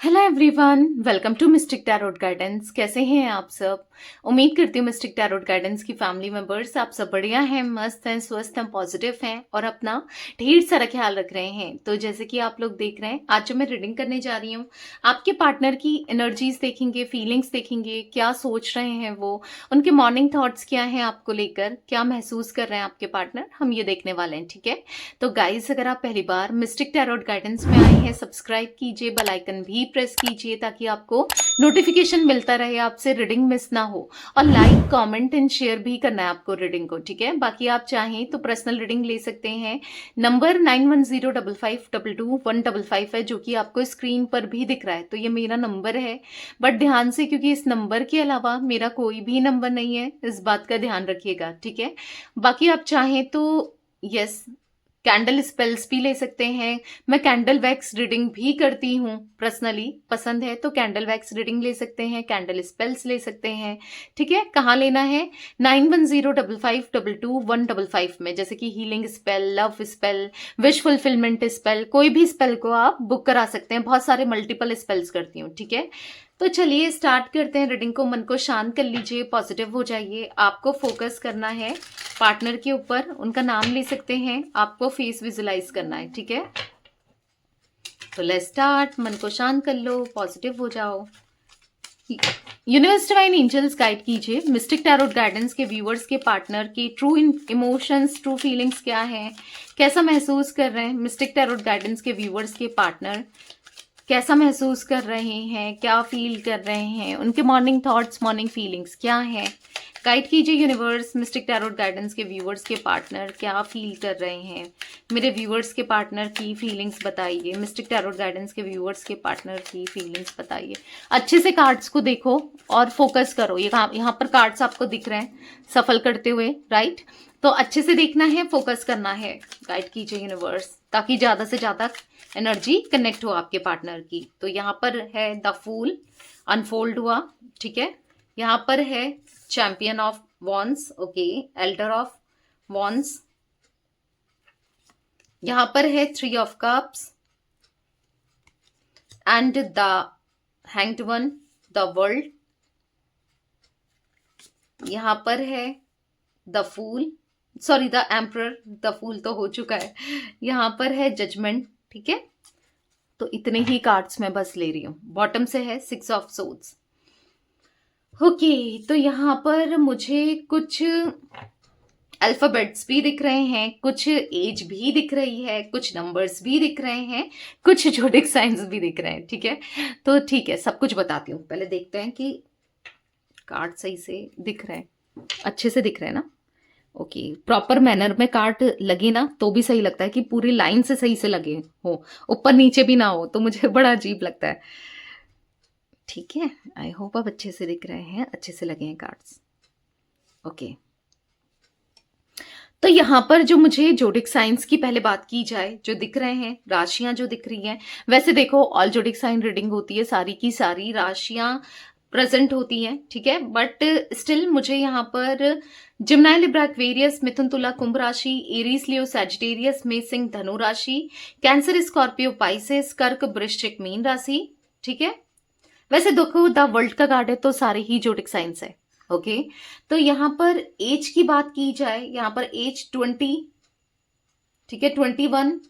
Hello everyone, welcome to mystic tarot guidance. कैसे हैं आप सब? उम्मीद करती हूँ मिस्टिक टैरोट गाइडेंस की फैमिली मेंबर्स आप सब बढ़िया हैं, मस्त हैं, स्वस्थ हैं, पॉजिटिव हैं और अपना ढेर सारा ख्याल रख रहे हैं। तो जैसे कि आप लोग देख रहे हैं, आज जो मैं रीडिंग करने जा रही हूँ, आपके पार्टनर की एनर्जीज देखेंगे, फीलिंग्स देखेंगे, क्या सोच रहे हैं वो, उनके मॉर्निंग थॉट्स क्या हैं आपको लेकर, क्या महसूस कर रहे हैं आपके पार्टनर, हम ये देखने वाले हैं। ठीक है, तो गाइज अगर आप पहली बार मिस्टिक टैरोट गाइडेंस में आए हैं, सब्सक्राइब कीजिए, बेल आइकन भी प्रेस कीजिए ताकि आपको नोटिफिकेशन मिलता रहे, आपसे रीडिंग मिस ना हो। और लाइक कमेंट एंड शेयर भी करना है आपको रीडिंग को। ठीक है, बाकी आप चाहें तो पर्सनल रीडिंग ले सकते हैं। नंबर 9105522155 है, जो कि आपको स्क्रीन पर भी दिख रहा है। तो ये मेरा नंबर है, बट ध्यान से, क्योंकि इस नंबर के अलावा मेरा कोई भी नंबर नहीं है, इस बात का ध्यान रखिएगा। ठीक है, बाकी आप चाहें तो यस, कैंडल स्पेल्स भी ले सकते हैं। मैं कैंडल वैक्स रीडिंग भी करती हूँ, पर्सनली पसंद है तो कैंडल वैक्स रीडिंग ले सकते हैं, कैंडल स्पेल्स ले सकते हैं। ठीक है, कहाँ लेना है? 9105522155 में, जैसे कि healing spell, love spell, wish fulfilment spell, कोई भी स्पेल को आप बुक करा सकते हैं। बहुत सारे मल्टीपल स्पेल्स करती हूँ। ठीक है, तो चलिए स्टार्ट करते हैं रीडिंग को। मन को शांत कर लीजिए, पॉजिटिव हो जाइए। आपको फोकस करना है पार्टनर के ऊपर, उनका नाम ले सकते हैं, आपको फेस विजुलाइज करना है। ठीक है, तो लेट्स स्टार्ट। मन को शांत कर लो, पॉजिटिव हो जाओ। यूनिवर्स डिवाइन एंजल्स गाइड कीजिए मिस्टिक टैरोट गाइडेंस के व्यूअर्स के पार्टनर की ट्रू इमोशंस, ट्रू फीलिंग्स क्या है, कैसा महसूस कर रहे हैं मिस्टिक टैरोट गाइडेंस के व्यूअर्स के पार्टनर, कैसा महसूस कर रहे हैं, क्या फील कर रहे हैं, उनके मॉर्निंग थॉट्स, मॉर्निंग फीलिंग्स क्या है। गाइड कीजिए यूनिवर्स मिस्टिक टैरोट गाइडेंस के व्यूअर्स के पार्टनर क्या फील कर रहे हैं। मेरे व्यूअर्स के पार्टनर की फीलिंग्स बताइए, मिस्टिक टैरोट गाइडेंस के व्यूअर्स के पार्टनर की फीलिंग्स बताइए। अच्छे से कार्ड्स को देखो और फोकस करो। यहाँ पर कार्ड्स आपको दिख रहे हैं सफल करते हुए, राइट? तो अच्छे से देखना है, फोकस करना है। गाइड कीजिए यूनिवर्स ताकि ज्यादा से ज्यादा एनर्जी कनेक्ट हो आपके पार्टनर की। तो यहाँ पर है द फूल अनफोल्ड हुआ। ठीक है, यहाँ पर है champion of wands, okay, elder of wands. यहाँ पर है three of cups and the hanged one, the world. यहाँ पर है the fool, sorry the emperor, the fool तो हो चुका है। यहाँ पर है जजमेंट। ठीक है, तो इतने ही कार्ड्स मैं बस ले रही हूँ। बॉटम से है सिक्स ऑफ सोर्ड्स। ओके, तो यहाँ पर मुझे कुछ अल्फाबेट्स भी दिख रहे हैं, कुछ एज भी दिख रही है, कुछ नंबर्स भी दिख रहे हैं, कुछ जोडिक साइंस भी दिख रहे हैं। ठीक है, तो ठीक है, सब कुछ बताती हूँ। पहले देखते हैं कि कार्ड सही से दिख रहे हैं, अच्छे से दिख रहे हैं ना? ओके, प्रॉपर मैनर में कार्ड लगे ना तो भी सही लगता है, कि पूरी लाइन से सही से लगे हो, ऊपर नीचे भी ना हो, तो मुझे बड़ा अजीब लगता है। ठीक है, आई होप अब अच्छे से दिख रहे हैं, अच्छे से लगे हैं कार्ड्स। ओके, तो यहाँ पर जो मुझे जोडिक साइंस की पहले बात की जाए, जो दिख रहे हैं राशियां जो दिख रही हैं, वैसे देखो ऑल जोडिक साइन रीडिंग होती है, सारी की सारी राशियां प्रेजेंट होती हैं। ठीक है, बट स्टिल मुझे यहाँ पर जिम्नाई, लिब्रा, एक्वेरियस, मिथुन, तुला, कुंभ राशि, एरीज, लियो, सैजिटेरियस, मेष, सिंह, धनु राशि, कैंसर, स्कॉर्पियो, पाइसेस, कर्क, वृश्चिक, मीन राशि। ठीक है, वैसे देखो द वर्ल्ड का कार्ड है तो सारे ही जोडिक साइंस है। ओके, तो यहाँ पर एज की बात की जाए, यहाँ पर एज 20, ठीक है, 21,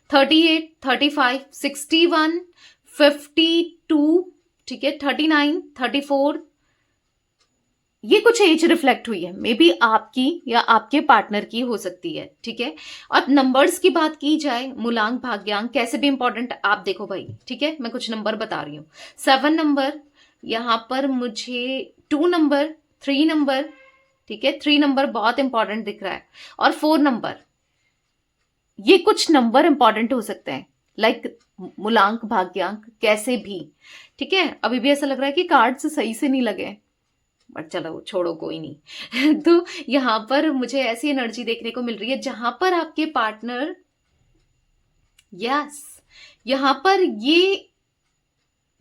38, 35, 61, 52, ठीक है, 39, 34, ये कुछ एज रिफ्लेक्ट हुई है, मे बी आपकी या आपके पार्टनर की हो सकती है। ठीक है, और नंबर्स की बात की जाए, मूलांक, भाग्यांक, कैसे भी इंपॉर्टेंट आप देखो भाई। ठीक है, मैं कुछ नंबर बता रही हूँ। 7 नंबर, यहाँ पर मुझे 2 नंबर, 3 नंबर, ठीक है, 3 नंबर बहुत इंपॉर्टेंट दिख रहा है, और 4 नंबर, ये कुछ नंबर इंपॉर्टेंट हो सकते हैं, लाइक मूलांक, भाग्यांक, कैसे भी। ठीक है, अभी भी ऐसा लग रहा है कि कार्ड्स सही से नहीं लगे, बट चलो छोड़ो, कोई नहीं। तो यहाँ पर मुझे ऐसी एनर्जी देखने को मिल रही है जहां पर आपके पार्टनर, यस, यहाँ पर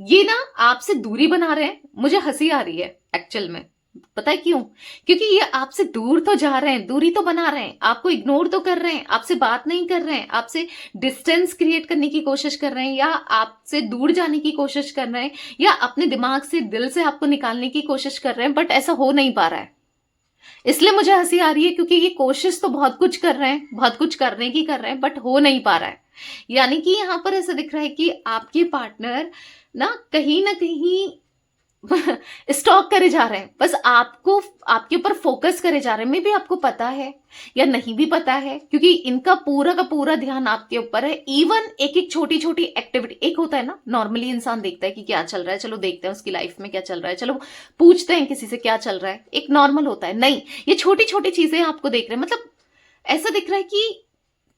ये ना आपसे दूरी बना रहे हैं। मुझे हंसी आ रही है एक्चुअल में, पता है क्यों? क्योंकि ये आपसे दूर तो जा रहे हैं, दूरी तो बना रहे हैं, आपको इग्नोर तो कर रहे हैं, आपसे बात नहीं कर रहे हैं, आपसे डिस्टेंस क्रिएट करने की कोशिश कर रहे हैं, या आपसे दूर जाने की कोशिश कर रहे हैं, या अपने दिमाग से, दिल से आपको निकालने की कोशिश कर रहे हैं, बट ऐसा हो नहीं पा रहा है। इसलिए मुझे हंसी आ रही है, क्योंकि ये कोशिश तो बहुत कुछ कर रहे हैं, बहुत कुछ करने की कर रहे हैं, बट हो नहीं पा रहा है। यानी कि यहां पर ऐसा दिख रहा है कि आपके पार्टनर ना कहीं स्टॉक करे जा रहे हैं, बस आपको, आपके ऊपर फोकस करे जा रहे हैं। मे भी आपको पता है या नहीं भी पता है, क्योंकि इनका पूरा का पूरा ध्यान आपके ऊपर है। इवन एक एक छोटी छोटी एक्टिविटी, एक होता है ना, नॉर्मली इंसान देखता है कि क्या चल रहा है, चलो देखते हैं उसकी लाइफ में क्या चल रहा है, चलो पूछते हैं किसी से क्या चल रहा है, एक नॉर्मल होता है। नहीं, ये छोटी छोटी चीजें आपको देख रहे हैं। मतलब ऐसा दिख रहा है कि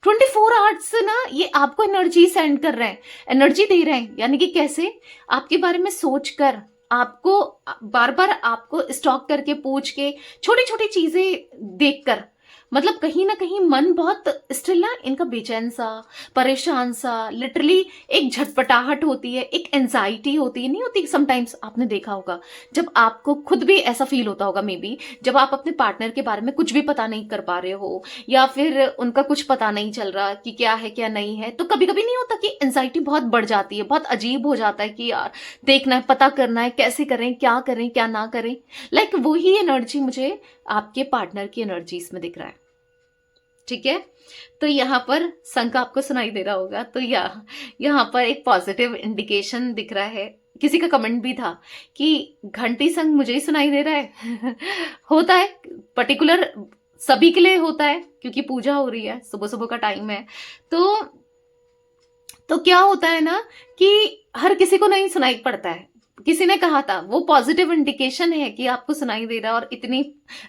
24 आवर्स ना ये आपको एनर्जी सेंड कर रहे हैं, एनर्जी दे रहे हैं। यानी कि कैसे? आपके बारे में सोच कर, आपको बार बार आपको स्टॉक करके, पूछ के, छोटी छोटी चीजें देखकर, मतलब कहीं ना कहीं मन बहुत स्टिल ना इनका बेचैन सा, परेशान सा, लिटरली एक झटपटाहट होती है, एक एंजाइटी होती है, नहीं होती समटाइम्स? आपने देखा होगा, जब आपको खुद भी ऐसा फील होता होगा मे बी, जब आप अपने पार्टनर के बारे में कुछ भी पता नहीं कर पा रहे हो, या फिर उनका कुछ पता नहीं चल रहा कि क्या है क्या नहीं है, तो कभी कभी नहीं होता कि एंजाइटी बहुत बढ़ जाती है, बहुत अजीब हो जाता है कि यार देखना है, पता करना है, कैसे करें, क्या ना करें। लाइक वही एनर्जी मुझे आपके पार्टनर की एनर्जीज में दिख रहा है। ठीक है, तो यहाँ पर शंख आपको सुनाई दे रहा होगा, तो यहाँ पर एक पॉजिटिव इंडिकेशन दिख रहा है। किसी का कमेंट भी था कि घंटी शंख मुझे ही सुनाई दे रहा है। होता है, पर्टिकुलर सभी के लिए होता है, क्योंकि पूजा हो रही है, सुबह सुबह का टाइम है। तो क्या होता है ना कि हर किसी को नहीं सुनाई पड़ता है। किसी ने कहा था वो पॉजिटिव इंडिकेशन है कि आपको सुनाई दे रहा है, और इतनी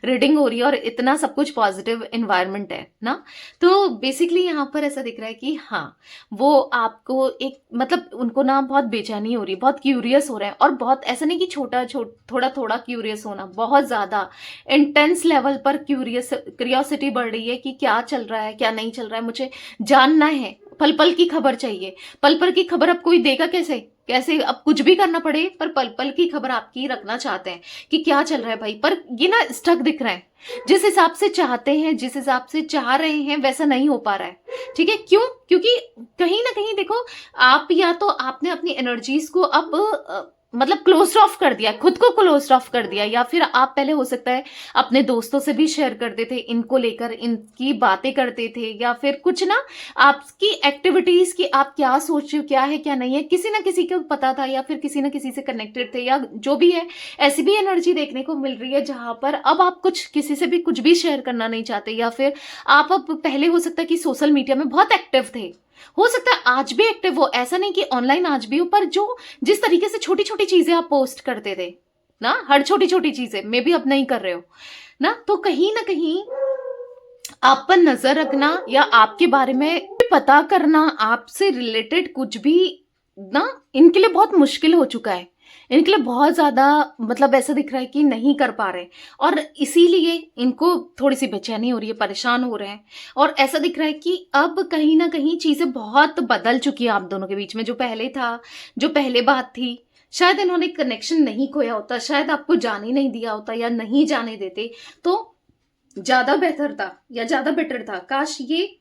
रीडिंग हो रही है, और इतना सब कुछ पॉजिटिव एनवायरनमेंट है ना। तो बेसिकली यहाँ पर ऐसा दिख रहा है कि हाँ, वो आपको एक, मतलब उनको ना बहुत बेचैनी हो रही है, बहुत क्यूरियस हो रहे हैं, और बहुत ऐसा नहीं कि थोड़ा थोड़ा क्यूरियस होना, बहुत ज्यादा इंटेंस लेवल पर क्यूरियोसिटी बढ़ रही है कि क्या चल रहा है, क्या नहीं चल रहा है, मुझे जानना है, पल पल की खबर चाहिए। पल पल की खबर अब कोई देगा कैसे? कैसे अब कुछ भी करना पड़े, पर पल पल की खबर आपकी रखना चाहते हैं कि क्या चल रहा है भाई। पर ये ना स्टक दिख रहा है, जिस हिसाब से चाहते हैं, जिस हिसाब से चाह रहे हैं, वैसा नहीं हो पा रहा है। ठीक है, क्यों? क्योंकि कहीं ना कहीं देखो, आप या तो आपने अपनी एनर्जीज को अब मतलब क्लोज ऑफ कर दिया, खुद को क्लोज ऑफ कर दिया, या फिर आप पहले हो सकता है अपने दोस्तों से भी शेयर करते थे, इनको लेकर इनकी बातें करते थे, या फिर कुछ ना आपकी एक्टिविटीज की, आप क्या सोच रहे हो, क्या है क्या नहीं है, किसी ना किसी को पता था, या फिर किसी ना किसी से कनेक्टेड थे, या जो भी है। ऐसी भी एनर्जी देखने को मिल रही है जहां पर अब आप कुछ किसी से भी कुछ भी शेयर करना नहीं चाहते, या फिर आप अब, पहले हो सकता है कि सोशल मीडिया में बहुत एक्टिव थे, हो सकता है आज भी एक्टिव हो, ऐसा नहीं कि ऑनलाइन आज भी हो, पर जो जिस तरीके से छोटी छोटी चीजें आप पोस्ट करते थे ना, हर छोटी छोटी चीजें मे भी अब नहीं कर रहे हो ना, तो कहीं ना कहीं आप पर नजर रखना, या आपके बारे में पता करना, आपसे रिलेटेड कुछ भी ना, इनके लिए बहुत मुश्किल हो चुका है। इनके लिए बहुत ज्यादा, मतलब ऐसा दिख रहा है कि नहीं कर पा रहे, और इसीलिए इनको थोड़ी सी बेचैनी हो रही है, परेशान हो रहे हैं। और ऐसा दिख रहा है कि अब कहीं ना कहीं चीजें बहुत बदल चुकी है आप दोनों के बीच में। जो पहले था, जो पहले बात थी, शायद इन्होंने कनेक्शन नहीं खोया होता, शायद आपको जाने नहीं दिया होता, या नहीं जाने देते तो ज्यादा बेहतर था, या ज्यादा बेटर था। काश ये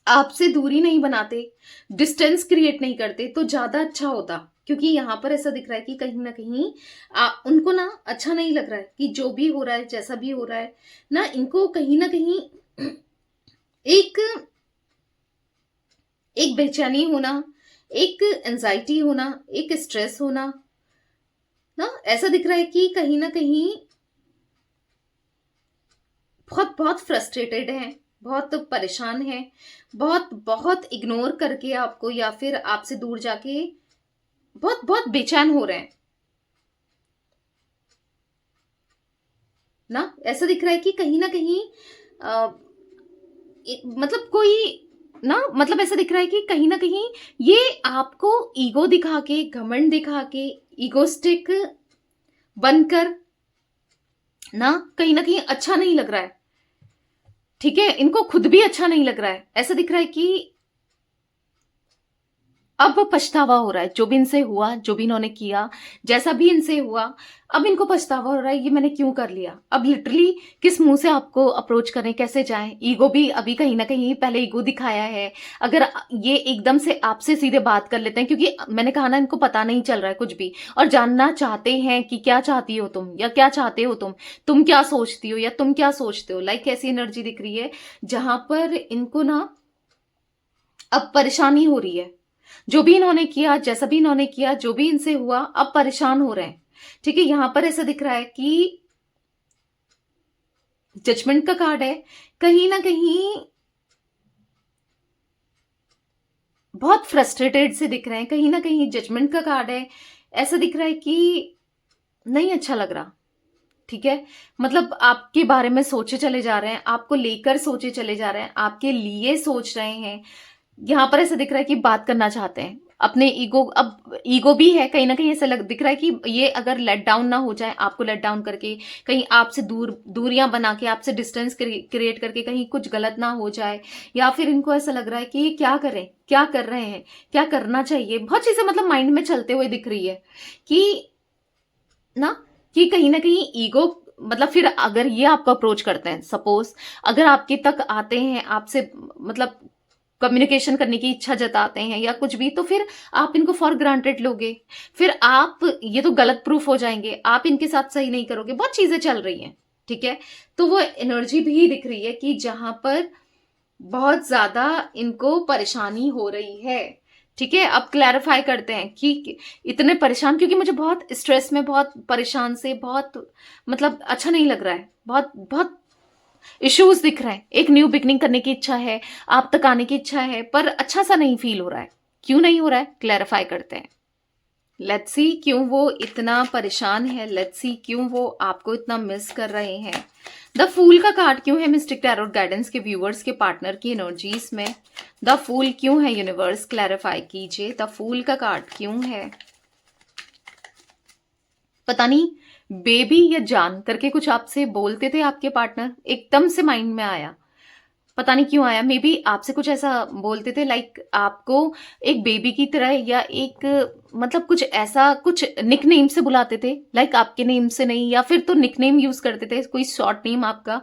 आपसे दूरी नहीं बनाते, डिस्टेंस क्रिएट नहीं करते, तो ज्यादा अच्छा होता। क्योंकि यहां पर ऐसा दिख रहा है कि कहीं ना कहीं उनको ना अच्छा नहीं लग रहा है कि जो भी हो रहा है, जैसा भी हो रहा है ना, इनको कहीं ना कहीं एक एक बेचैनी होना, एक एंजाइटी होना, एक स्ट्रेस होना ना, ऐसा दिख रहा है कि कहीं ना कहीं बहुत बहुत फ्रस्ट्रेटेड है, बहुत परेशान है, बहुत बहुत इग्नोर करके आपको, या फिर आपसे दूर जाके बहुत बहुत बेचैन हो रहे हैं ना। ऐसा दिख रहा है कि कहीं ना कहीं मतलब कोई ना, मतलब ऐसा दिख रहा है कि कहीं ना कहीं ये आपको ईगो दिखा के, घमंड दिखा के, ईगोस्टिक बनकर ना, कहीं ना कहीं अच्छा नहीं लग रहा है। ठीक है, इनको खुद भी अच्छा नहीं लग रहा है। ऐसा दिख रहा है कि अब पछतावा हो रहा है, जो भी इनसे हुआ, जो भी इन्होंने किया, जैसा भी इनसे हुआ, अब इनको पछतावा हो रहा है, ये मैंने क्यों कर लिया। अब लिटरली किस मुंह से आपको अप्रोच करें, कैसे जाएं। ईगो भी अभी कहीं ना कहीं पहले ईगो दिखाया है। अगर ये एकदम से आपसे सीधे बात कर लेते हैं, क्योंकि मैंने कहा ना, इनको पता नहीं चल रहा है कुछ भी, और जानना चाहते हैं कि क्या चाहती हो तुम, या क्या चाहते हो तुम क्या सोचती हो, या तुम क्या सोचते हो। लाइक ऐसी एनर्जी दिख रही है जहां पर इनको ना अब परेशानी हो रही है। जो भी इन्होंने किया, जैसा भी इन्होंने किया, जो भी इनसे हुआ, अब परेशान हो रहे हैं। ठीक है, यहां पर ऐसा दिख रहा है कि जजमेंट का कार्ड है, कहीं ना कहीं बहुत फ्रस्ट्रेटेड से दिख रहे हैं, कहीं ना कहीं जजमेंट का कार्ड है। ऐसा दिख रहा है कि नहीं अच्छा लग रहा। ठीक है, मतलब आपके बारे में सोचे चले जा रहे हैं, आपको लेकर सोचे चले जा रहे हैं, आपके लिए सोच रहे हैं। यहां पर ऐसा दिख रहा है कि बात करना चाहते हैं अपने ईगो, अब ईगो भी है कहीं ना कहीं। ऐसा दिख रहा है कि ये अगर लेट डाउन ना हो जाए, आपको लेट डाउन करके कहीं आपसे दूरियां बना के, आपसे डिस्टेंस क्रिएट करके कहीं कुछ गलत ना हो जाए, या फिर इनको ऐसा लग रहा है कि ये क्या करें, क्या कर रहे हैं, क्या करना चाहिए। बहुत चीजें मतलब माइंड में चलते हुए दिख रही है कि ना, कि कहीं ना कहीं ईगो, मतलब फिर अगर ये आपको अप्रोच करते हैं, सपोज अगर आपके तक आते हैं, आपसे मतलब कम्युनिकेशन करने की इच्छा जताते हैं या कुछ भी, तो फिर आप इनको फॉर ग्रांटेड लोगे, फिर आप ये तो गलत प्रूफ हो जाएंगे, आप इनके साथ सही नहीं करोगे। बहुत चीजें चल रही हैं। ठीक है, तो वो एनर्जी भी दिख रही है कि जहां पर बहुत ज्यादा इनको परेशानी हो रही है। ठीक है, अब क्लैरिफाई करते हैं कि इतने परेशान, क्योंकि मुझे बहुत स्ट्रेस में, बहुत परेशान से, बहुत मतलब अच्छा नहीं लग रहा है, बहुत बहुत इश्यूज दिख रहे हैं। एक न्यू बिगनिंग करने की इच्छा है, आप तक आने की इच्छा है, पर अच्छा सा नहीं फील हो रहा है। क्यों नहीं हो रहा है, क्लैरिफाई करते हैं। लेट्स सी क्यों वो इतना परेशान है, लेट्स सी क्यों वो आपको इतना मिस कर रहे हैं। द फूल का कार्ड क्यों है मिस्टिक टैरोट गाइडेंस के व्यूअर्स के पार्टनर की एनर्जीज में। द फूल क्यों है, यूनिवर्स क्लैरिफाई कीजिए। द फूल का कार्ड क्यों है। पता नहीं बेबी या जान करके कुछ आपसे बोलते थे आपके पार्टनर, एकदम से माइंड में आया, पता नहीं क्यों आया। मे बी आपसे कुछ ऐसा बोलते थे, लाइक आपको एक बेबी की तरह, या एक मतलब कुछ ऐसा, कुछ निक नेम से बुलाते थे, लाइक आपके नेम से नहीं, या फिर तो निक नेम यूज करते थे, कोई शॉर्ट नेम आपका,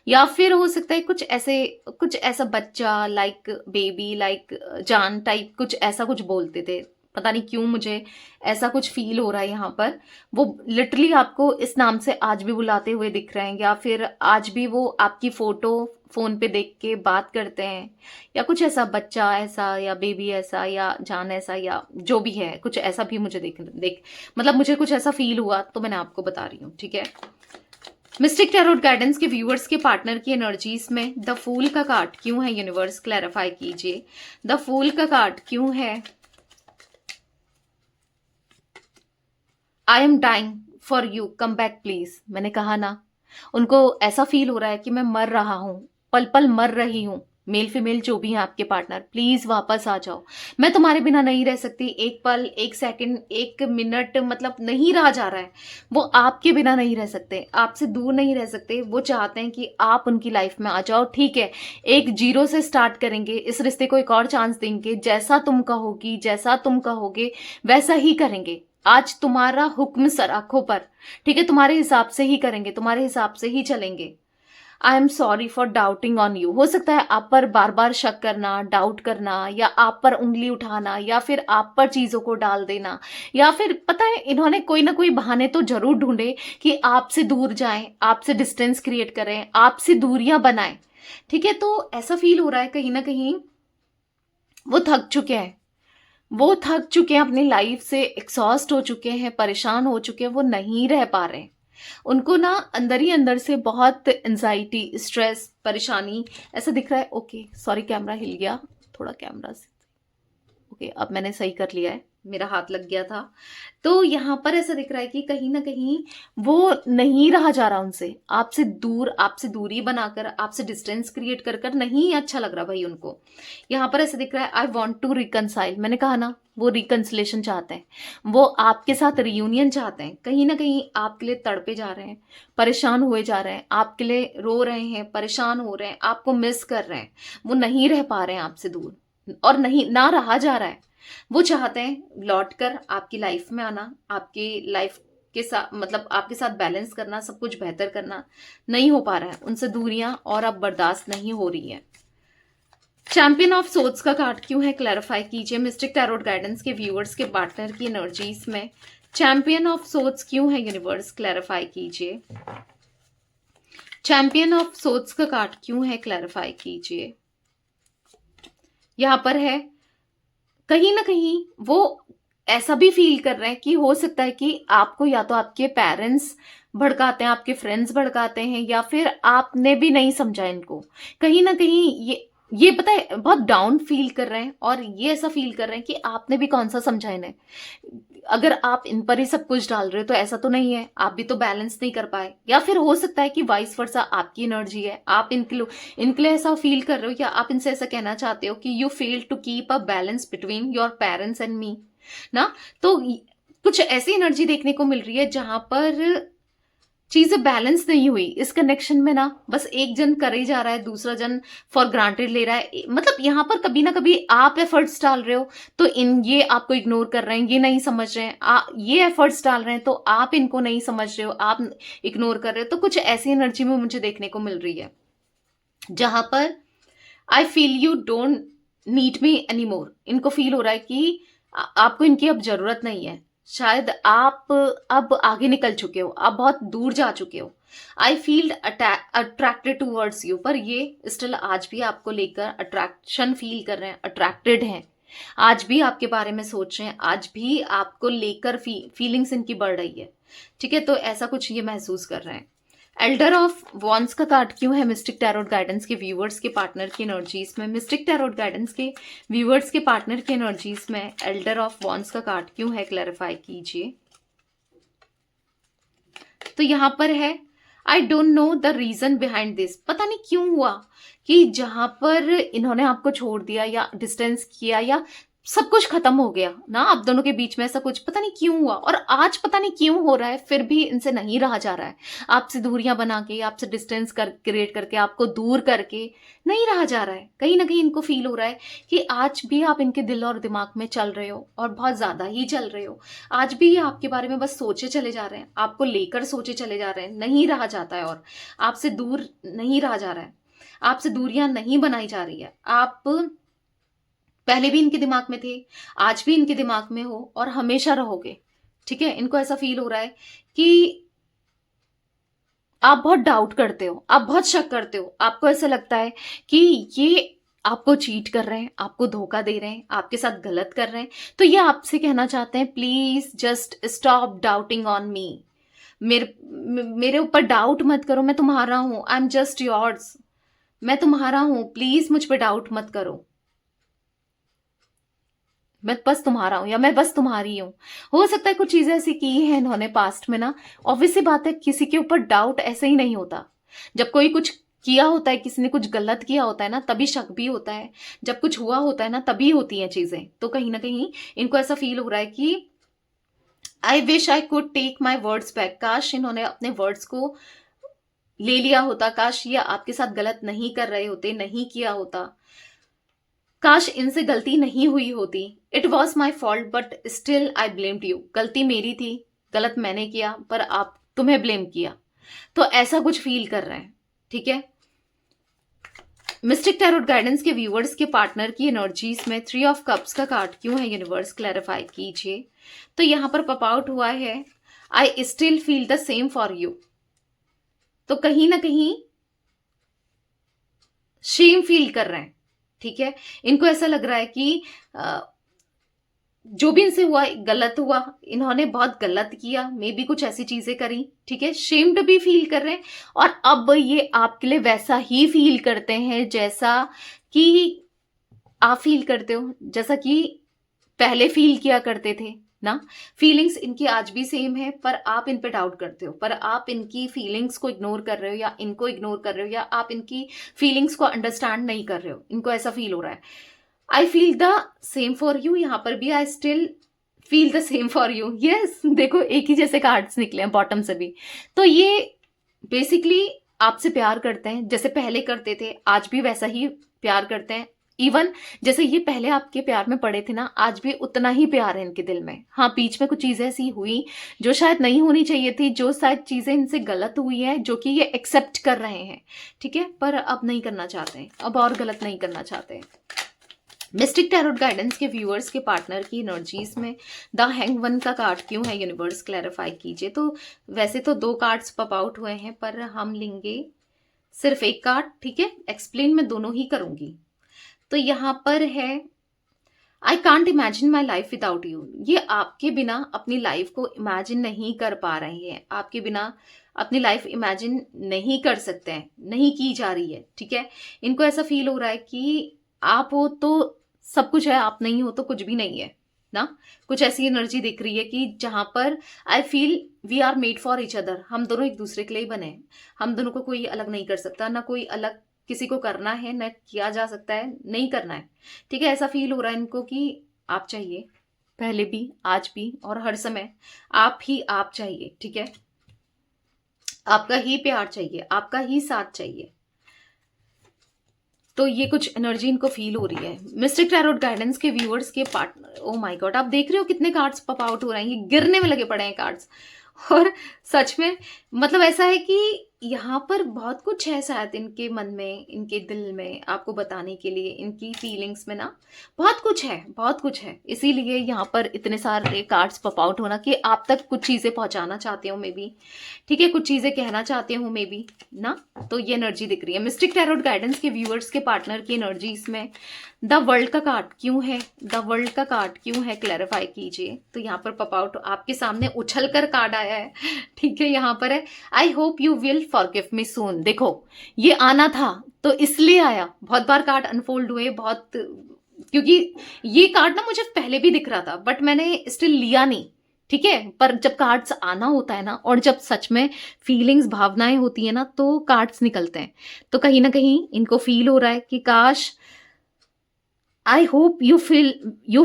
या फिर हो सकता है कुछ ऐसे, कुछ ऐसा बच्चा, लाइक बेबी, लाइक जान टाइप, कुछ ऐसा कुछ बोलते थे। पता नहीं क्यों मुझे ऐसा कुछ फील हो रहा है यहाँ पर। वो लिटरली आपको इस नाम से आज भी बुलाते हुए दिख रहे हैं, या फिर आज भी वो आपकी फोटो फोन पे देख के बात करते हैं, या कुछ ऐसा बच्चा ऐसा, या बेबी ऐसा, या जान ऐसा, या जो भी है, कुछ ऐसा भी मुझे देख मतलब मुझे कुछ ऐसा फील हुआ, तो मैंने आपको बता रही हूँ। ठीक है, मिस्टिक टैरोट गाइडेंस के व्यूअर्स के पार्टनर की एनर्जीज में द फूल का कार्ड क्यों है, यूनिवर्स क्लैरिफाई कीजिए। द फूल का कार्ड क्यों है। I am dying for you, come back please. मैंने कहा ना, उनको ऐसा फील हो रहा है कि मैं मर रहा हूं, पल पल मर रही हूं। मेल फीमेल जो भी है आपके पार्टनर, प्लीज वापस आ जाओ, मैं तुम्हारे बिना नहीं रह सकती। एक पल, एक सेकंड, एक मिनट, मतलब नहीं रहा जा रहा है। वो आपके बिना नहीं रह सकते, आपसे दूर नहीं रह सकते। वो चाहते हैं कि आप उनकी लाइफ में आ जाओ। ठीक है, एक जीरो से स्टार्ट करेंगे, इस रिश्ते को एक और चांस देंगे। जैसा तुम कहोगी, जैसा तुम कहोगे वैसा ही करेंगे। आज तुम्हारा हुक्म सर आंखों पर। ठीक है, तुम्हारे हिसाब से ही करेंगे, तुम्हारे हिसाब से ही चलेंगे। I am sorry for doubting on you. हो सकता है आप पर बार बार शक करना, डाउट करना, या आप पर उंगली उठाना, या फिर आप पर चीजों को डाल देना, या फिर पता है इन्होंने कोई ना कोई बहाने तो जरूर ढूंढे कि आपसे दूर जाएं, आपसे डिस्टेंस क्रिएट करें, आपसे दूरियां बनाएं। ठीक है, तो ऐसा फील हो रहा है कहीं ना कहीं वो थक चुके हैं, वो थक चुके हैं अपनी लाइफ से, एग्जॉस्ट हो चुके हैं, परेशान हो चुके हैं, वो नहीं रह पा रहे हैं। उनको ना अंदर ही अंदर से बहुत एंजाइटी, स्ट्रेस, परेशानी ऐसा दिख रहा है। ओके सॉरी, कैमरा हिल गया थोड़ा, कैमरा से। ओके, अब मैंने सही कर लिया है, मेरा हाथ लग गया था। तो यहाँ पर ऐसा दिख रहा है कि कहीं ना कहीं वो नहीं रहा जा रहा उनसे, आपसे दूर, आपसे दूरी बनाकर, आपसे डिस्टेंस क्रिएट कर कर नहीं अच्छा लग रहा भाई उनको। यहाँ पर ऐसा दिख रहा है आई वॉन्ट टू रिकनसाइल। मैंने कहा ना, वो रिकनसिलेशन चाहते हैं, वो आपके साथ रियूनियन चाहते हैं। कहीं ना कहीं आपके लिए तड़पे जा रहे हैं, परेशान हुए जा रहे हैं, आपके लिए रो रहे हैं, परेशान हो रहे हैं, आपको मिस कर रहे हैं। वो नहीं रह पा रहे हैं आपसे दूर, और नहीं ना रहा जा रहा है। वो चाहते हैं लौट कर आपकी लाइफ में आना, आपकी लाइफ के साथ मतलब आपके साथ बैलेंस करना, सब कुछ बेहतर करना। नहीं हो पा रहा है, उनसे दूरियां और अब बर्दाश्त नहीं हो रही है। चैंपियन ऑफ सोर्ड्स का कार्ड क्यों है, क्लैरिफाई कीजिए। मिस्टिक टैरोट गाइडेंस के व्यूअर्स के पार्टनर की एनर्जीज में चैंपियन ऑफ सोर्ड्स क्यों है, यूनिवर्स क्लैरिफाई कीजिए। चैंपियन ऑफ सोर्ड्स का कार्ड क्यों है, क्लैरिफाई कीजिए। यहां पर है कहीं ना कहीं वो ऐसा भी फील कर रहे हैं कि हो सकता है कि आपको या तो आपके पेरेंट्स भड़काते हैं, आपके फ्रेंड्स भड़काते हैं, या फिर आपने भी नहीं समझा इनको। कहीं ना कहीं ये पता है बहुत डाउन फील कर रहे हैं, और ये ऐसा फील कर रहे हैं कि आपने भी कौन सा समझा इन्हें। अगर आप इन पर ही सब कुछ डाल रहे हो तो ऐसा तो नहीं है, आप भी तो बैलेंस नहीं कर पाए। या फिर हो सकता है कि वाइस वर्सा आपकी एनर्जी है, आप इनके लिए ऐसा फील कर रहे हो, या आप इनसे ऐसा कहना चाहते हो कि you fail to keep a balance between your parents and me ना। तो कुछ ऐसी एनर्जी देखने को मिल रही है जहां पर चीजें बैलेंस नहीं हुई इस कनेक्शन में ना। बस एक जन करे ही जा रहा है, दूसरा जन फॉर ग्रांटेड ले रहा है। मतलब यहाँ पर कभी ना कभी आप एफर्ट्स डाल रहे हो तो ये आपको इग्नोर कर रहे हैं, ये नहीं समझ रहे हैं। ये एफर्ट्स डाल रहे हैं तो आप इनको नहीं समझ रहे हो, आप इग्नोर कर रहे हो। तो कुछ ऐसी एनर्जी में मुझे देखने को मिल रही है जहां पर I feel you don't need me any more. इनको फील हो रहा है कि आपको इनकी अब जरूरत नहीं है। शायद आप अब आगे निकल चुके हो, आप बहुत दूर जा चुके हो। I feel attracted towards you, पर ये स्टिल आज भी आपको लेकर अट्रैक्शन फील कर रहे हैं, अट्रैक्टेड हैं। आज भी आपके बारे में सोच रहे हैं, आज भी आपको लेकर फीलिंग्स इनकी बढ़ रही है। ठीक है, तो ऐसा कुछ ये महसूस कर रहे हैं। एल्डर ऑफ वॉन्स का कार्ड क्यों है मिस्टिक टैरोट गाइडेंस के व्यूवर्स के पार्टनर की एनर्जीज में। मिस्टिक टैरोट गाइडेंस के व्यूवर्स के पार्टनर की एनर्जीज में एल्डर ऑफ वॉन्स का कार्ड क्यों है, क्लैरिफाई कीजिए। तो यहां पर है I don't know the reason behind this. पता नहीं क्यों हुआ कि जहां पर इन्होंने आपको छोड़ दिया या डिस्टेंस किया या सब कुछ खत्म हो गया ना आप दोनों के बीच में, ऐसा कुछ पता नहीं क्यों हुआ। और आज पता नहीं क्यों हो रहा है, फिर भी इनसे नहीं रहा जा रहा है। आपसे दूरियां बना के, आपसे डिस्टेंस क्रिएट करके, आपको दूर करके नहीं रहा जा रहा है। कहीं ना कहीं इनको फील हो रहा है कि आज भी आप इनके दिल और दिमाग में चल रहे हो, और बहुत ज्यादा ही चल रहे हो। आज भी ये आपके बारे में बस सोचे चले जा रहे हैं, आपको लेकर सोचे चले जा रहे हैं। नहीं रहा जाता है, और आपसे दूर नहीं रहा जा रहा है, आपसे दूरियां नहीं बनाई जा रही है। आप पहले भी इनके दिमाग में थे, आज भी इनके दिमाग में हो, और हमेशा रहोगे। ठीक है, इनको ऐसा फील हो रहा है कि आप बहुत डाउट करते हो, आप बहुत शक करते हो। आपको ऐसा लगता है कि ये आपको चीट कर रहे हैं, आपको धोखा दे रहे हैं, आपके साथ गलत कर रहे हैं। तो ये आपसे कहना चाहते हैं please just stop doubting on me. मेरे ऊपर डाउट मत करो, मैं तुम्हारा हूं, आई एम जस्ट योर्स। मैं तुम्हारा हूं, प्लीज मुझ पर डाउट मत करो। मैं बस तुम्हारा हूं, या मैं बस तुम्हारी हूं। हो सकता है कुछ चीजें ऐसी की हैं इन्होंने पास्ट में ना। ऑब्वियस सी बात है, किसी के ऊपर डाउट ऐसे ही नहीं होता। जब कोई कुछ किया होता है, किसी ने कुछ गलत किया होता है ना, तभी शक भी होता है। जब कुछ हुआ होता है ना, तभी होती हैं चीजें। तो कहीं ना कहीं इनको ऐसा फील हो रहा है कि I wish I could take my words back. काश इन्होंने अपने वर्ड्स को ले लिया होता, काश ये आपके साथ गलत नहीं कर रहे होते, नहीं किया होता, काश इनसे गलती नहीं हुई होती। It was my fault but still I blamed you. गलती मेरी थी, गलत मैंने किया, पर आप तुम्हें ब्लेम किया। तो ऐसा कुछ फील कर रहे हैं। ठीक है, मिस्टिक टैरोट गाइडेंस के व्यूअर्स के पार्टनर की एनर्जीज में 3 ऑफ कप्स का कार्ड क्यों है, यूनिवर्स क्लैरिफाई कीजिए। तो यहां पर पॉप आउट हुआ है I still feel the same for you. तो कहीं ना कहीं शेम फील कर रहे हैं। ठीक है, इनको ऐसा लग रहा है कि जो भी इनसे हुआ गलत हुआ, इन्होंने बहुत गलत किया, मे बी कुछ ऐसी चीजें करी। ठीक है, शेम्ड भी फील कर रहे हैं, और अब ये आपके लिए वैसा ही फील करते हैं जैसा कि आप फील करते हो, जैसा कि पहले फील किया करते थे ना। फीलिंग्स इनकी आज भी सेम है, पर आप इन पे डाउट करते हो, पर आप इनकी फीलिंग्स को इग्नोर कर रहे हो, या इनको इग्नोर कर रहे हो, या आप इनकी फीलिंग्स को अंडरस्टैंड नहीं कर रहे हो। इनको ऐसा फील हो रहा है I feel the same for you. यहां पर भी I still feel the same for you. Yes, देखो एक ही जैसे कार्ड्स निकले हैं बॉटम से भी। तो ये बेसिकली आपसे प्यार करते हैं, जैसे पहले करते थे, आज भी वैसा ही प्यार करते हैं। इवन जैसे ये पहले आपके प्यार में पड़े थे ना, आज भी उतना ही प्यार है इनके दिल में। हाँ, बीच में कुछ चीजें ऐसी हुई जो शायद नहीं होनी चाहिए थी, जो शायद चीजें इनसे गलत हुई है, जो कि ये एक्सेप्ट कर रहे हैं, ठीक है, पर अब नहीं करना चाहते हैं, अब और गलत नहीं करना चाहते हैं। मिस्टिक टैरोट गाइडेंस के व्यूअर्स के पार्टनर की एनर्जीज में द हैंगमैन का कार्ड क्यों है, यूनिवर्स क्लैरिफाई कीजिए। तो वैसे तो 2 कार्ड्स पॉप आउट हुए हैं, पर हम लेंगे सिर्फ 1 कार्ड, ठीक है। एक्सप्लेन मैं दोनों ही करूंगी। तो यहाँ पर है I can't imagine my life without you. ये आपके बिना अपनी लाइफ को इमेजिन नहीं कर पा रहे हैं, आपके बिना अपनी लाइफ इमेजिन नहीं कर सकते हैं, नहीं की जा रही है, ठीक है। इनको ऐसा फील हो रहा है कि आप हो तो सब कुछ है, आप नहीं हो तो कुछ भी नहीं है ना। कुछ ऐसी एनर्जी दिख रही है कि जहां पर I feel we are made for each other. हम दोनों एक दूसरे के लिए ही बने हैं, हम दोनों को कोई अलग नहीं कर सकता, ना कोई अलग किसी को करना है, ना किया जा सकता है, नहीं करना है, ठीक है। ऐसा फील हो रहा है इनको कि आप चाहिए, पहले भी, आज भी और हर समय आप ही आप चाहिए, ठीक है। आपका ही प्यार चाहिए, आपका ही साथ चाहिए। तो ये कुछ एनर्जी इनको फील हो रही है। मिस्टिक टैरोट गाइडेंस के व्यूअर्स के पार्टनर, ओ माय गॉड, आप देख रहे हो कितने कार्ड्स पॉप आउट हो रहे हैं, ये गिरने में लगे पड़े हैं कार्ड्स। और सच में मतलब ऐसा है कि यहाँ पर बहुत कुछ है शायद इनके मन में, इनके दिल में, आपको बताने के लिए, इनकी फीलिंग्स में ना बहुत कुछ है, बहुत कुछ है। इसीलिए यहाँ पर इतने सारे कार्ड्स पॉप आउट होना कि आप तक कुछ चीजें पहुंचाना चाहते हो मे बी, ठीक है, कुछ चीजें कहना चाहते हो मे बी ना। तो ये एनर्जी दिख रही है। मिस्टिक टैरोट गाइडेंस के व्यूअर्स के पार्टनर की एनर्जी इसमें द वर्ल्ड का कार्ड क्यों है, द वर्ल्ड का कार्ड क्यों है, क्लैरिफाई कीजिए। तो यहाँ पर पॉप आउट आपके सामने उछल कर कार्ड आया है, ठीक है। यहाँ पर है I hope you will forgive me soon. देखो ये आना था तो इसलिए आया, बहुत बार कार्ड अनफोल्ड हुए, बहुत, क्योंकि ये कार्ड ना मुझे पहले भी दिख रहा था बट मैंने स्टिल लिया नहीं, ठीक है। पर जब कार्ड्स आना होता है ना, और जब सच में फीलिंग्स, भावनाएं होती है ना, तो कार्ड्स निकलते हैं। तो कहीं ना कहीं इनको फील हो रहा है कि काश, I hope you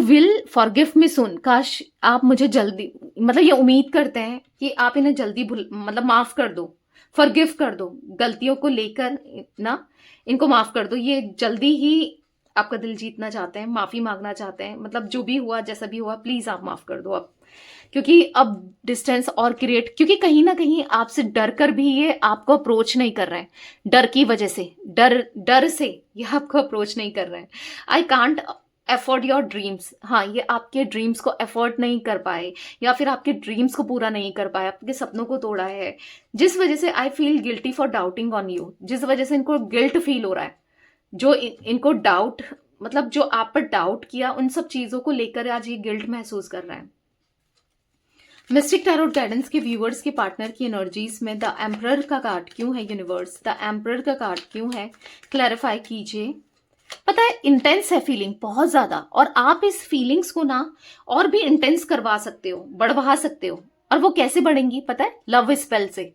will forgive me soon, काश आप मुझे जल्दी, मतलब ये उम्मीद करते हैं कि आप इन्हें जल्दी भूल, मतलब माफ कर दो, फॉरगिव कर दो, गलतियों को लेकर ना इनको माफ कर दो। ये जल्दी ही आपका दिल जीतना चाहते हैं, माफी मांगना चाहते हैं, मतलब जो भी हुआ, जैसा भी हुआ, प्लीज आप माफ कर दो अब। क्योंकि अब डिस्टेंस और क्रिएट, क्योंकि कहीं ना कहीं आपसे डर कर भी ये आपको अप्रोच नहीं कर रहे हैं, डर की वजह से, डर डर से ये आपको अप्रोच नहीं कर रहे हैं। I can't afford your dreams, हाँ, ये आपके ड्रीम्स को अफोर्ड नहीं कर पाए, या फिर आपके ड्रीम्स को पूरा नहीं कर पाए, आपके सपनों को तोड़ा है, जिस वजह से I feel guilty for doubting on you, जिस वजह से इनको गिल्ट फील हो रहा है, जो इनको डाउट, मतलब जो आप पर डाउट किया, उन सब चीजों को लेकर आज ये गिल्ट महसूस कर रहे हैं। मिस्टिक टैरोट गाइडेंस के व्यूअर्स के पार्टनर की एनर्जीज में द एम्परर का कार्ड क्यों है, यूनिवर्स द एम्परर का कार्ड क्यों है, क्लैरिफाई कीजिए। पता है इंटेंस है फीलिंग बहुत ज्यादा, और आप इस फीलिंग्स को ना और भी इंटेंस करवा सकते हो, बढ़वा सकते हो। और वो कैसे बढ़ेंगी पता है, लव स्पेल से।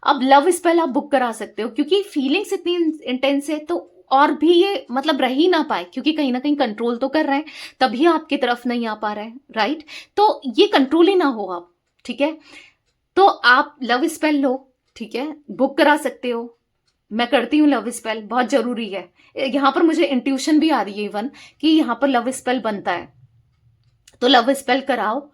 अब लव स्पेल आप बुक करा सकते हो, क्योंकि फीलिंग्स इतनी इंटेंस है, तो और भी ये मतलब रह ही ना पाए, क्योंकि कहीं ना कहीं कंट्रोल तो कर रहे हैं, तभी आपकी तरफ नहीं आ पा रहे हैं, राइट। तो ये कंट्रोल ही ना हो आप, ठीक है। तो आप लव स्पेल लो, ठीक है, बुक करा सकते हो। मैं करती हूँ लव स्पेल, बहुत जरूरी है। यहाँ पर मुझे इंट्यूशन भी आ रही है इवन कि यहाँ पर लव स्पेल बनता है, तो लव स्पेल कराओ।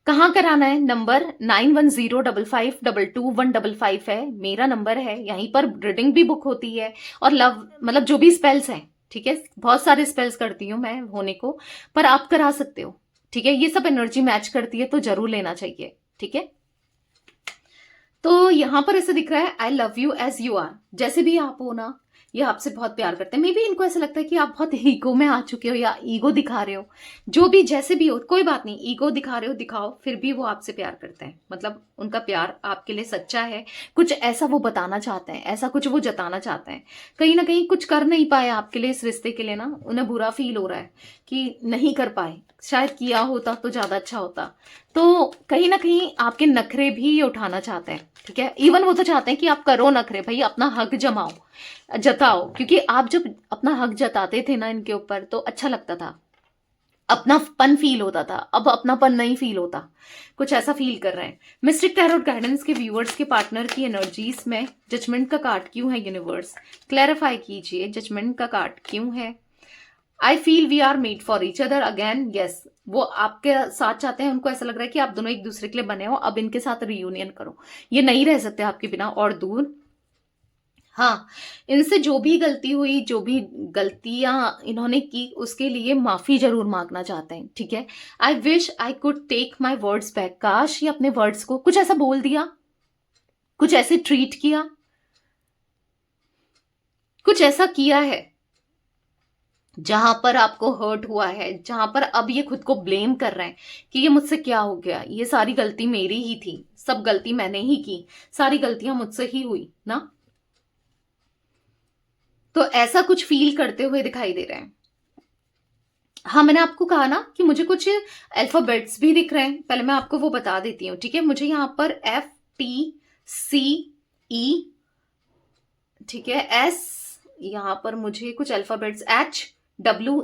कहाँ कराना है, नंबर 9105522155 है मेरा नंबर है, यहीं पर रीडिंग भी बुक होती है, और लव मतलब जो भी स्पेल्स हैं, ठीक है, बहुत सारे स्पेल्स करती हूँ मैं होने को, पर आप करा सकते हो, ठीक है। ये सब एनर्जी मैच करती है तो जरूर लेना चाहिए, ठीक है। तो यहां पर ऐसे दिख रहा है I love you as you are, जैसे भी आप हो ना, ये आपसे बहुत प्यार करते हैं। मे बी इनको ऐसा लगता है कि आप बहुत ईगो में आ चुके हो, या ईगो दिखा रहे हो, जो भी जैसे भी हो, कोई बात नहीं, ईगो दिखा रहे हो दिखाओ, फिर भी वो आपसे प्यार करते हैं, मतलब उनका प्यार आपके लिए सच्चा है। कुछ ऐसा वो बताना चाहते हैं, ऐसा कुछ वो जताना चाहते हैं। कहीं ना कहीं कुछ कर नहीं पाए आपके लिए, इस रिश्ते के लिए ना उन्हें बुरा फील हो रहा है कि नहीं कर पाए, शायद किया होता तो ज्यादा अच्छा होता। तो कहीं ना कहीं आपके नखरे भी ये उठाना चाहते हैं, ठीक है। इवन वो तो चाहते हैं कि आप करो नखरे, भाई अपना हक जमाओ, जताओ, क्योंकि आप जब अपना हक जताते थे ना इनके ऊपर तो अच्छा लगता था, अपनापन फील होता था। अब अपनापन नहीं फील होता, कुछ ऐसा फील कर रहे हैं। मिस्टिक टैरोट गाइडेंस के व्यूअर्स के पार्टनर की एनर्जीज में जजमेंट का कार्ड क्यों है, यूनिवर्स क्लैरिफाई कीजिए, जजमेंट का कार्ड क्यों है। I feel we are made for each other again, yes. वो आपके साथ चाहते हैं, उनको ऐसा लग रहा है कि आप दोनों एक दूसरे के लिए बने हो, अब इनके साथ रियूनियन करो, ये नहीं रह सकते आपके बिना और दूर। हाँ, इनसे जो भी गलती हुई, जो भी गलतियां इन्होंने की, उसके लिए माफी जरूर मांगना चाहते हैं, ठीक है। I wish I could take my words back, काश ये अपने वर्ड्स को कुछ ऐसा बोल दिया, कुछ ऐसे ट्रीट किया, कुछ ऐसा किया है जहां पर आपको हर्ट हुआ है, जहां पर अब ये खुद को ब्लेम कर रहे हैं कि ये मुझसे क्या हो गया, ये सारी गलती मेरी ही थी, सब गलती मैंने ही की, सारी गलतियां मुझसे ही हुई ना। तो ऐसा कुछ फील करते हुए दिखाई दे रहे हैं। हाँ, मैंने आपको कहा ना कि मुझे कुछ अल्फाबेट्स भी दिख रहे हैं, पहले मैं आपको वो बता देती हूँ, ठीक है। मुझे यहाँ पर FTCE, ठीक है, S, यहाँ पर मुझे कुछ अल्फाबेट्स HW,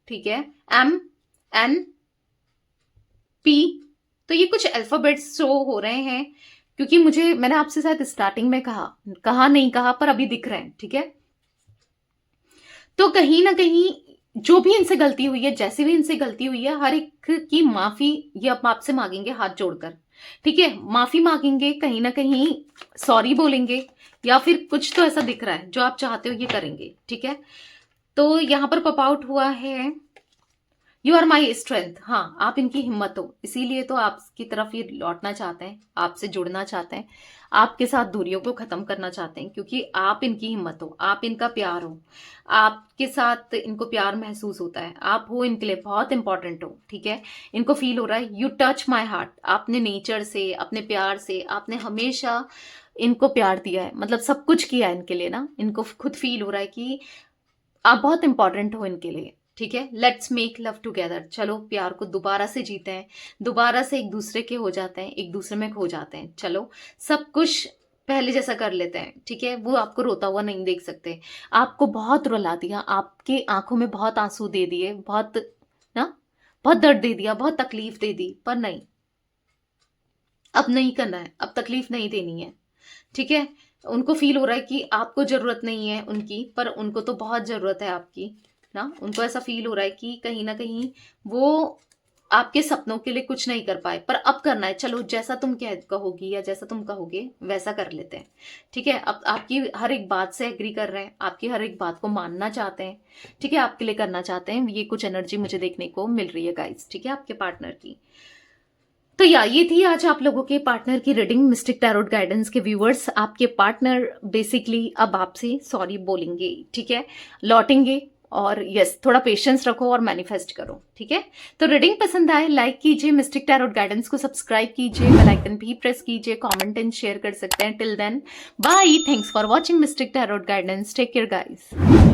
ठीक है, MNP, तो ये कुछ अल्फाबेट्स शो हो रहे हैं, क्योंकि मैंने आपसे शायद स्टार्टिंग में कहा नहीं कहा, पर अभी दिख रहे हैं, ठीक है। तो कहीं ना कहीं जो भी इनसे गलती हुई है, जैसे भी इनसे गलती हुई है, हर एक की माफी ये अब आपसे मांगेंगे हाथ जोड़कर, ठीक है। माफी मांगेंगे, कहीं ना कहीं सॉरी बोलेंगे, या फिर कुछ तो ऐसा दिख रहा है जो आप चाहते हो ये करेंगे, ठीक है। तो यहां पर पॉप आउट हुआ है यू आर माई स्ट्रेंथ। हाँ, आप इनकी हिम्मत हो, इसीलिए तो आपकी तरफ ये लौटना चाहते हैं, आपसे जुड़ना चाहते हैं, आपके साथ दूरियों को खत्म करना चाहते हैं, क्योंकि आप इनकी हिम्मत हो, आप इनका प्यार हो, आपके साथ इनको प्यार महसूस होता है, आप हो इनके लिए बहुत इंपॉर्टेंट हो, ठीक है। इनको फील हो रहा है यू टच माई हार्ट, आपने नेचर से, अपने प्यार से, आपने हमेशा इनको प्यार दिया है, मतलब सब कुछ किया है इनके लिए ना। इनको खुद फील हो रहा है कि आप बहुत इंपॉर्टेंट हो इनके लिए, ठीक है। लेट्स मेक लव टुगेदर, चलो प्यार को दोबारा से जीते हैं, दोबारा से एक दूसरे के हो जाते हैं, एक दूसरे में खो जाते हैं, चलो सब कुछ पहले जैसा कर लेते हैं, ठीक है। वो आपको रोता हुआ नहीं देख सकते, आपको बहुत रुला दिया, आपके आंखों में बहुत आंसू दे दिए, बहुत ना, बहुत दर्द दे दिया, बहुत तकलीफ दे दी, पर नहीं, अब नहीं करना है, अब तकलीफ नहीं देनी है, ठीक है। उनको फील हो रहा है कि आपको जरूरत नहीं है उनकी, पर उनको तो बहुत जरूरत है आपकी ना। उनको ऐसा फील हो रहा है कि कहीं ना कहीं वो आपके सपनों के लिए कुछ नहीं कर पाए, पर अब करना है, चलो जैसा तुम कहोगी या जैसा तुम कहोगे वैसा कर लेते हैं, ठीक है। अब आपकी हर एक बात से एग्री कर रहे हैं, आपकी हर एक बात को मानना चाहते हैं, ठीक है, आपके लिए करना चाहते हैं। ये कुछ एनर्जी मुझे देखने को मिल रही है गाइस, ठीक है, आपके पार्टनर की। तो या ये थी आज आप लोगों के पार्टनर की रीडिंग। मिस्टिक टैरोट गाइडेंस के व्यूअर्स, आपके पार्टनर बेसिकली अब आपसे सॉरी बोलेंगे, ठीक है, लौटेंगे, और यस, थोड़ा पेशेंस रखो और मैनिफेस्ट करो, ठीक है। तो रीडिंग पसंद आए लाइक कीजिए, मिस्टिक टैरोट गाइडेंस को सब्सक्राइब कीजिए, बेल आइकन भी प्रेस कीजिए, कमेंट एंड शेयर कर सकते हैं। Till then bye, thanks for watching mystic tarot guidance, take care guys.